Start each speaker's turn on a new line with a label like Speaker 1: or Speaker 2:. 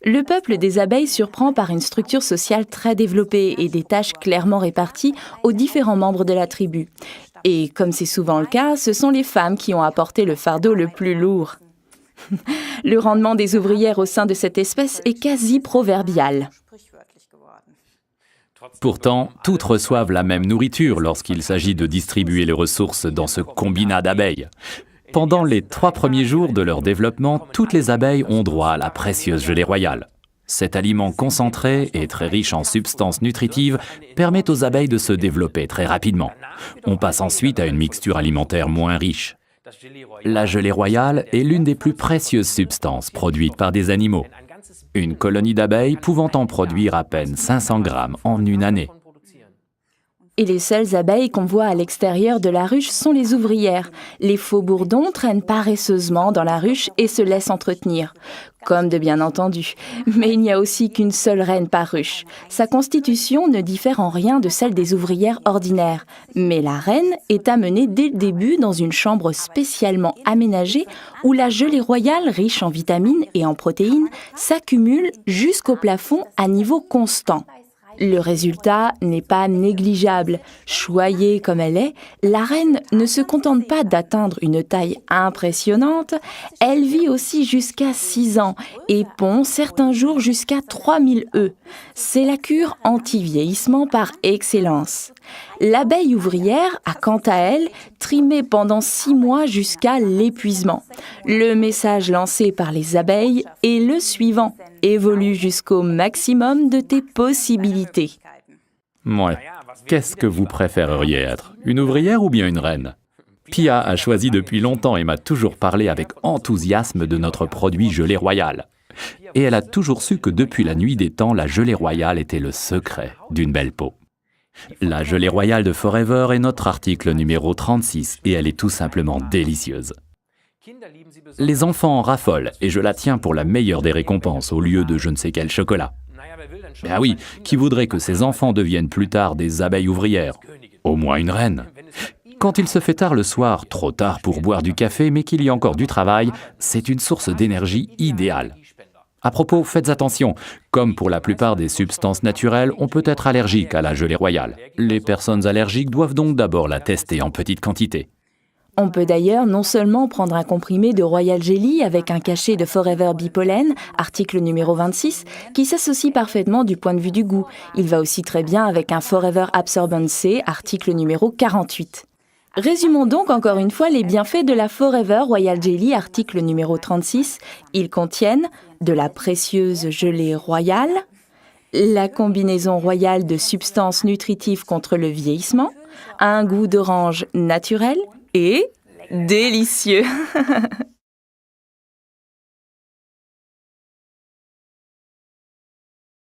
Speaker 1: Le peuple des abeilles surprend par une structure sociale très développée et des tâches clairement réparties aux différents membres de la tribu. Et comme c'est souvent le cas, ce sont les femmes qui ont apporté le fardeau le plus lourd. Le rendement des ouvrières au sein de cette espèce est quasi proverbial.
Speaker 2: Pourtant, toutes reçoivent la même nourriture lorsqu'il s'agit de distribuer les ressources dans ce combinat d'abeilles. Pendant les 3 premiers jours de leur développement, toutes les abeilles ont droit à la précieuse gelée royale. Cet aliment concentré et très riche en substances nutritives permet aux abeilles de se développer très rapidement. On passe ensuite à une mixture alimentaire moins riche. La gelée royale est l'une des plus précieuses substances produites par des animaux. Une colonie d'abeilles pouvant en produire à peine 500 grammes en une année.
Speaker 1: Et les seules abeilles qu'on voit à l'extérieur de la ruche sont les ouvrières. Les faux bourdons traînent paresseusement dans la ruche et se laissent entretenir. Comme de bien entendu. Mais il n'y a aussi qu'une seule reine par ruche. Sa constitution ne diffère en rien de celle des ouvrières ordinaires. Mais la reine est amenée dès le début dans une chambre spécialement aménagée où la gelée royale, riche en vitamines et en protéines, s'accumule jusqu'au plafond à niveau constant. Le résultat n'est pas négligeable. Choyée comme elle est, la reine ne se contente pas d'atteindre une taille impressionnante, elle vit aussi jusqu'à 6 ans et pond certains jours jusqu'à 3000 œufs. C'est la cure anti-vieillissement par excellence. L'abeille ouvrière a quant à elle trimé pendant 6 mois jusqu'à l'épuisement. Le message lancé par les abeilles est le suivant: évolue jusqu'au maximum de tes possibilités.
Speaker 2: Ouais. Qu'est-ce que vous préféreriez être? Une ouvrière ou bien une reine? Pia a choisi depuis longtemps et m'a toujours parlé avec enthousiasme de notre produit gelée royale. Et elle a toujours su que depuis la nuit des temps, la gelée royale était le secret d'une belle peau. La gelée royale de Forever est notre article numéro 36 et elle est tout simplement délicieuse. Les enfants en raffolent et je la tiens pour la meilleure des récompenses au lieu de je ne sais quel chocolat. Ah oui, qui voudrait que ses enfants deviennent plus tard des abeilles ouvrières? Au moins une reine. Quand il se fait tard le soir, trop tard pour boire du café mais qu'il y a encore du travail, c'est une source d'énergie idéale. À propos, faites attention, comme pour la plupart des substances naturelles, on peut être allergique à la gelée royale. Les personnes allergiques doivent donc d'abord la tester en petite quantité.
Speaker 1: On peut d'ailleurs non seulement prendre un comprimé de Royal Jelly avec un cachet de Forever Bipollen, article numéro 26, qui s'associe parfaitement du point de vue du goût. Il va aussi très bien avec un Forever Absorbent C, article numéro 48. Résumons donc encore une fois les bienfaits de la Forever Royal Jelly, article numéro 36. Ils contiennent de la précieuse gelée royale, la combinaison royale de substances nutritives contre le vieillissement, un goût d'orange naturel et délicieux.